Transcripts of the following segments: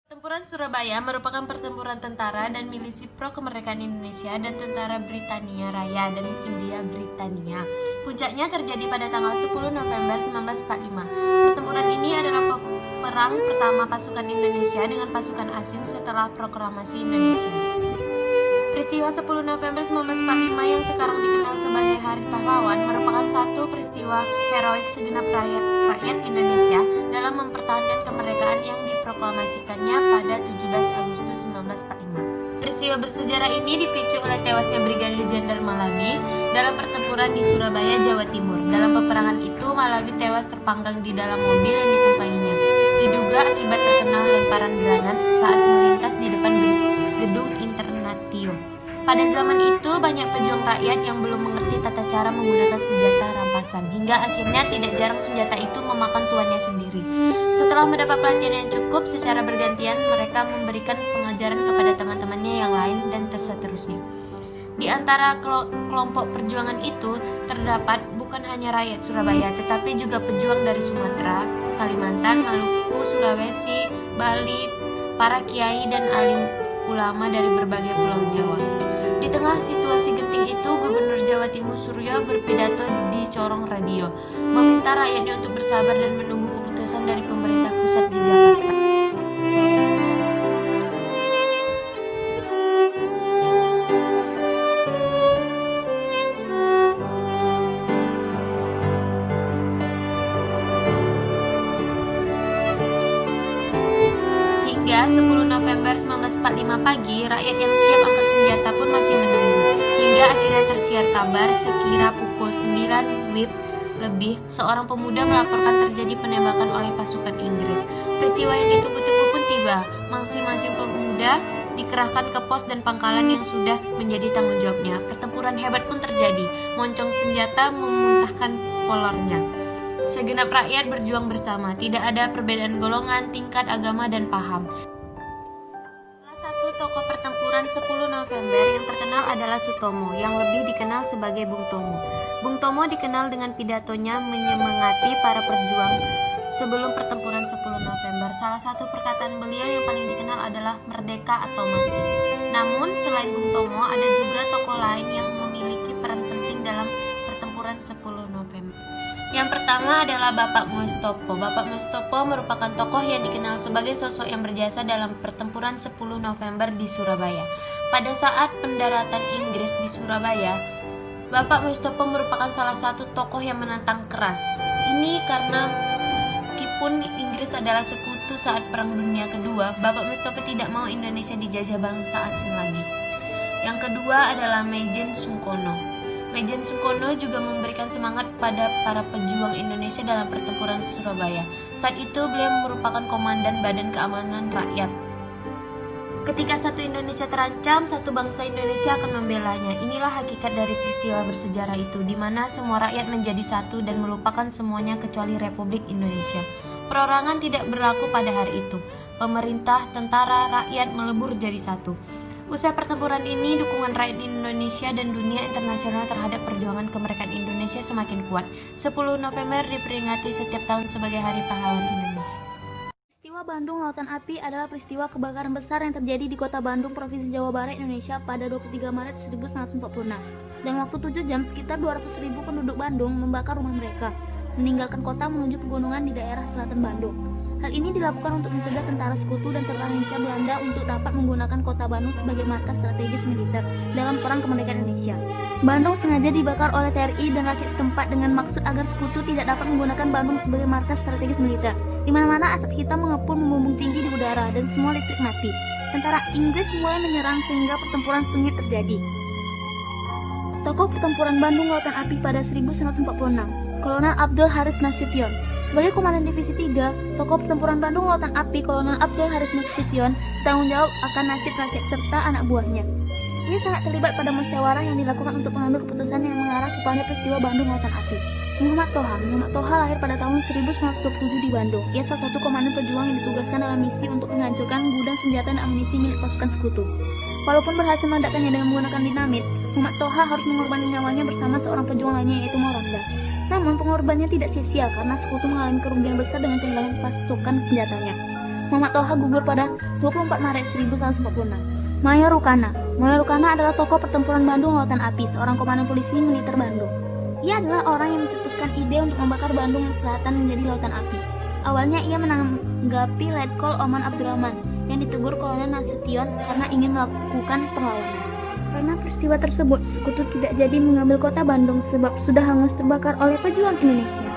Pertempuran Surabaya merupakan pertempuran tentara dan milisi pro kemerdekaan Indonesia dan tentara Britania Raya dan India Britania. Puncaknya terjadi pada tanggal 10 November 1945. Pertempuran ini adalah perang pertama pasukan Indonesia dengan pasukan asing setelah proklamasi Indonesia. Peristiwa 10 November 1945 yang sekarang dikenal sebagai Hari Pahlawan merupakan satu peristiwa heroik segenap rakyat Indonesia dalam mempertahankan kemerdekaan yang diproklamasikannya pada 17 Agustus 1945. Peristiwa bersejarah ini dipicu oleh tewasnya Brigadir Jenderal Malabi dalam pertempuran di Surabaya, Jawa Timur. Dalam peperangan itu, Malabi tewas terpanggang di dalam mobil yang ditumpanginya. Diduga akibat terkena lemparan granat saat melintas di depan gedung Internatio. Pada zaman itu, banyak pejuang rakyat yang belum mengerti tata cara menggunakan senjata rampasan, hingga akhirnya tidak jarang senjata itu memakan tuannya sendiri. Setelah mendapat pelatihan yang cukup, secara bergantian mereka memberikan pengajaran kepada teman-temannya yang lain dan seterusnya. Di antara kelompok perjuangan itu terdapat bukan hanya rakyat Surabaya, tetapi juga pejuang dari Sumatera, Kalimantan, Maluku, Sulawesi, Bali, para kiai dan alim ulama dari berbagai pulau Jawa. Di tengah situasi genting itu, Gubernur Jawa Timur Suryo berpidato di corong radio, meminta rakyatnya untuk bersabar dan menunggu keputusan dari pemerintah pusat di Jakarta. Hingga 10 November 1945 pagi, rakyat yang siap angkat senjata pun masih menunggu. Hingga akhirnya tersiar kabar sekira pukul 9 WIB lebih, seorang pemuda melaporkan terjadi penembakan oleh pasukan Inggris. Peristiwa yang ditunggu-tunggu pun tiba. Masing-masing pemuda dikerahkan ke pos dan pangkalan yang sudah menjadi tanggung jawabnya. Pertempuran hebat pun terjadi. Moncong senjata memuntahkan polornya. Segenap rakyat berjuang bersama, tidak ada perbedaan golongan, tingkat, agama, dan paham. Salah satu tokoh pertempuran 10 November yang terkenal adalah Sutomo, yang lebih dikenal sebagai Bung Tomo. Bung Tomo dikenal dengan pidatonya menyemangati para perjuang sebelum pertempuran 10 November. Salah satu perkataan beliau yang paling dikenal adalah merdeka atau mati. Namun, selain Bung Tomo, ada juga tokoh lain yang memiliki peran penting dalam pertempuran 10 November. Yang pertama adalah Bapak Mustopo. Bapak Mustopo merupakan tokoh yang dikenal sebagai sosok yang berjasa dalam pertempuran 10 November di Surabaya. Pada saat pendaratan Inggris di Surabaya, Bapak Mustopo merupakan salah satu tokoh yang menantang keras. Ini karena meskipun Inggris adalah sekutu saat Perang Dunia Kedua, Bapak Mustopo tidak mau Indonesia dijajah bangsa asing lagi. Yang kedua adalah Maijen Sungkono. Maijen Sungkono juga memberikan semangat pada para pejuang Indonesia dalam pertempuran Surabaya. Saat itu beliau merupakan komandan Badan Keamanan Rakyat. Ketika satu Indonesia terancam, satu bangsa Indonesia akan membelanya. Inilah hakikat dari peristiwa bersejarah itu, di mana semua rakyat menjadi satu dan melupakan semuanya kecuali Republik Indonesia. Perorangan tidak berlaku pada hari itu. Pemerintah, tentara, rakyat melebur jadi satu. Usai pertempuran ini, dukungan rakyat Indonesia dan dunia internasional terhadap perjuangan kemerdekaan Indonesia semakin kuat. 10 November diperingati setiap tahun sebagai Hari Pahlawan Indonesia. Peristiwa Bandung Lautan Api adalah peristiwa kebakaran besar yang terjadi di Kota Bandung, Provinsi Jawa Barat, Indonesia pada 23 Maret 1946. Dalam waktu 7 jam, sekitar 200.000 penduduk Bandung membakar rumah mereka, meninggalkan kota menuju pegunungan di daerah selatan Bandung. Hal ini dilakukan untuk mencegah tentara sekutu dan tentara Hindia Belanda untuk dapat menggunakan kota Bandung sebagai markas strategis militer dalam Perang Kemerdekaan Indonesia. Bandung sengaja dibakar oleh TNI dan rakyat setempat dengan maksud agar sekutu tidak dapat menggunakan Bandung sebagai markas strategis militer. Di mana-mana asap hitam mengepul membumbung tinggi di udara dan semua listrik mati. Tentara Inggris mulai menyerang sehingga pertempuran sengit terjadi. Tokoh pertempuran Bandung Lautan Api pada 1946, Kolonel Abdul Haris Nasution. Sebagai Komandan Divisi 3, tokoh pertempuran Bandung Lautan Api, Kolonel Abdul Haris Nasution bertanggung jawab akan nasib rakyat serta anak buahnya. Ia sangat terlibat pada musyawarah yang dilakukan untuk mengambil keputusan yang mengarah kepada peristiwa Bandung Lautan Api. Muhammad Toha lahir pada tahun 1927 di Bandung. Ia salah satu komandan pejuang yang ditugaskan dalam misi untuk menghancurkan gudang senjata dan amunisi milik pasukan sekutu. Walaupun berhasil meledakkannya dengan menggunakan dinamit, Muhammad Toha harus mengorbankan nyawanya bersama seorang pejuang lainnya yaitu Moranda. Namun pengorbanannya tidak sia-sia karena sekutu mengalami kerugian besar dengan kehilangan pasukan senjatanya. Muhammad Toha gugur pada 24 Maret 1946. Mayor Rukana. Mayor Rukana adalah tokoh pertempuran Bandung Lautan Api, seorang komandan polisi militer Bandung. Ia adalah orang yang mencetuskan ide untuk membakar Bandung yang selatan menjadi lautan api. Awalnya ia menanggapi Letkol Oman Abdurrahman yang ditegur Kolonel Nasution karena ingin melakukan perlawanan. Karena peristiwa tersebut, Sekutu tidak jadi mengambil kota Bandung sebab sudah hangus terbakar oleh pejuang Indonesia.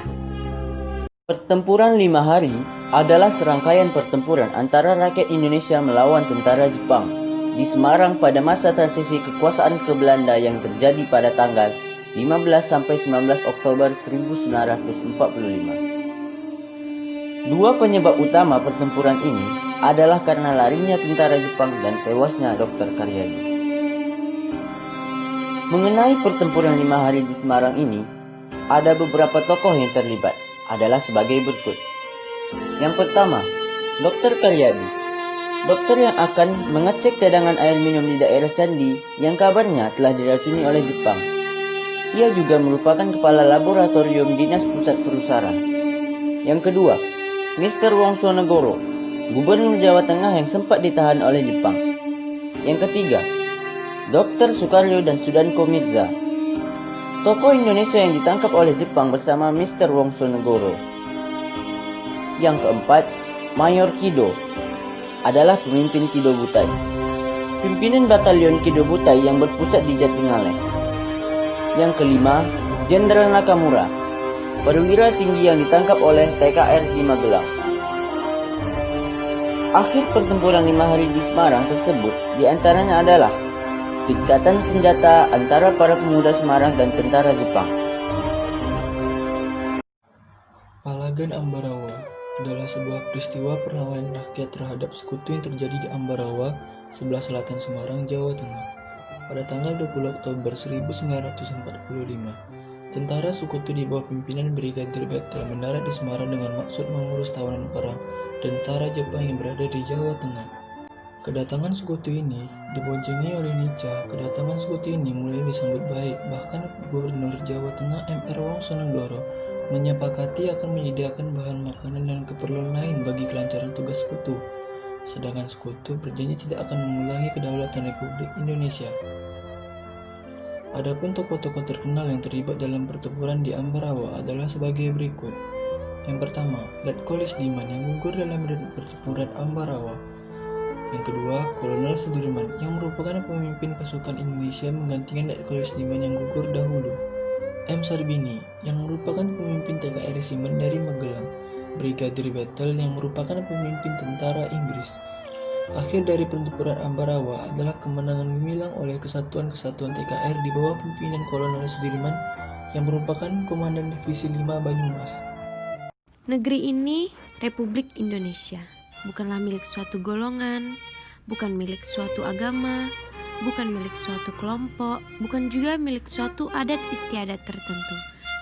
Pertempuran 5 hari adalah serangkaian pertempuran antara rakyat Indonesia melawan tentara Jepang di Semarang pada masa transisi kekuasaan ke Belanda yang terjadi pada tanggal 15 sampai 19 Oktober 1945. Dua penyebab utama pertempuran ini adalah karena larinya tentara Jepang dan tewasnya Dr. Karyadi. Mengenai pertempuran 5 hari di Semarang ini, ada beberapa tokoh yang terlibat, adalah sebagai berikut. Yang pertama, Dr. Karyadi. Dokter yang akan mengecek cadangan air minum di daerah Candi yang kabarnya telah diracuni oleh Jepang. Ia juga merupakan kepala laboratorium Dinas Pusat Perusahaan. Yang kedua, Mr. Wongsonegoro, Gubernur Jawa Tengah yang sempat ditahan oleh Jepang. Yang ketiga, Dr. Soekaryo dan Sudanko Mirza, tokoh Indonesia yang ditangkap oleh Jepang bersama Mr. Wongsonegoro. Yang keempat, Mayor Kido, adalah pemimpin Kido Butai, pimpinan batalion Kido Butai yang berpusat di Jatingaleh. Yang kelima, Jenderal Nakamura, perwira tinggi yang ditangkap oleh TKR di Magelang. Akhir pertempuran 5 hari di Semarang tersebut diantaranya adalah gencatan senjata antara para pemuda Semarang dan tentara Jepang. Palagan Ambarawa adalah sebuah peristiwa perlawanan rakyat terhadap sekutu yang terjadi di Ambarawa, sebelah selatan Semarang, Jawa Tengah. Pada tanggal 20 Oktober 1945, tentara sekutu di bawah pimpinan Brigadir Battle mendarat di Semarang dengan maksud mengurus tawanan perang tentara Jepang yang berada di Jawa Tengah. Kedatangan sekutu ini diboncengi oleh Nica. Kedatangan sekutu ini mulai disambut baik, bahkan Gubernur Jawa Tengah M.R. Wongsonegoro menyepakati akan menyediakan bahan makanan dan keperluan lain bagi kelancaran tugas sekutu. Sedangkan sekutu berjanji tidak akan mengulangi kedaulatan Republik Indonesia. Adapun tokoh-tokoh terkenal yang terlibat dalam pertempuran di Ambarawa adalah sebagai berikut. Yang pertama, Letkol Lisdiman yang gugur dalam pertempuran Ambarawa. Yang kedua, Kolonel Sudirman yang merupakan pemimpin pasukan Indonesia menggantikan Letkol Lisdiman yang gugur dahulu. M. Sarbini yang merupakan pemimpin TKRI Simen dari Magelang, Brigadir Battle yang merupakan pemimpin tentara Inggris. Akhir dari pertempuran Ambarawa adalah kemenangan gemilang oleh kesatuan-kesatuan TKR di bawah pimpinan Kolonel Sudirman yang merupakan Komandan Divisi 5 Banyumas. Negeri ini Republik Indonesia, bukanlah milik suatu golongan, bukan milik suatu agama, bukan milik suatu kelompok, bukan juga milik suatu adat istiadat tertentu,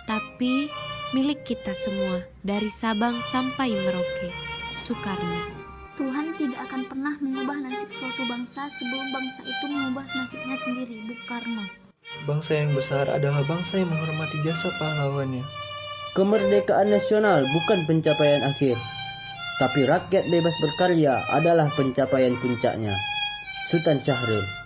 tapi milik kita semua, dari Sabang sampai Merauke. Soekarno. Tuhan tidak akan pernah mengubah nasib suatu bangsa sebelum bangsa itu mengubah nasibnya sendiri. Bung Karno. Bangsa yang besar adalah bangsa yang menghormati jasa pahlawannya. Kemerdekaan nasional bukan pencapaian akhir, tapi rakyat bebas berkarya adalah pencapaian puncaknya. Sultan Syahrul.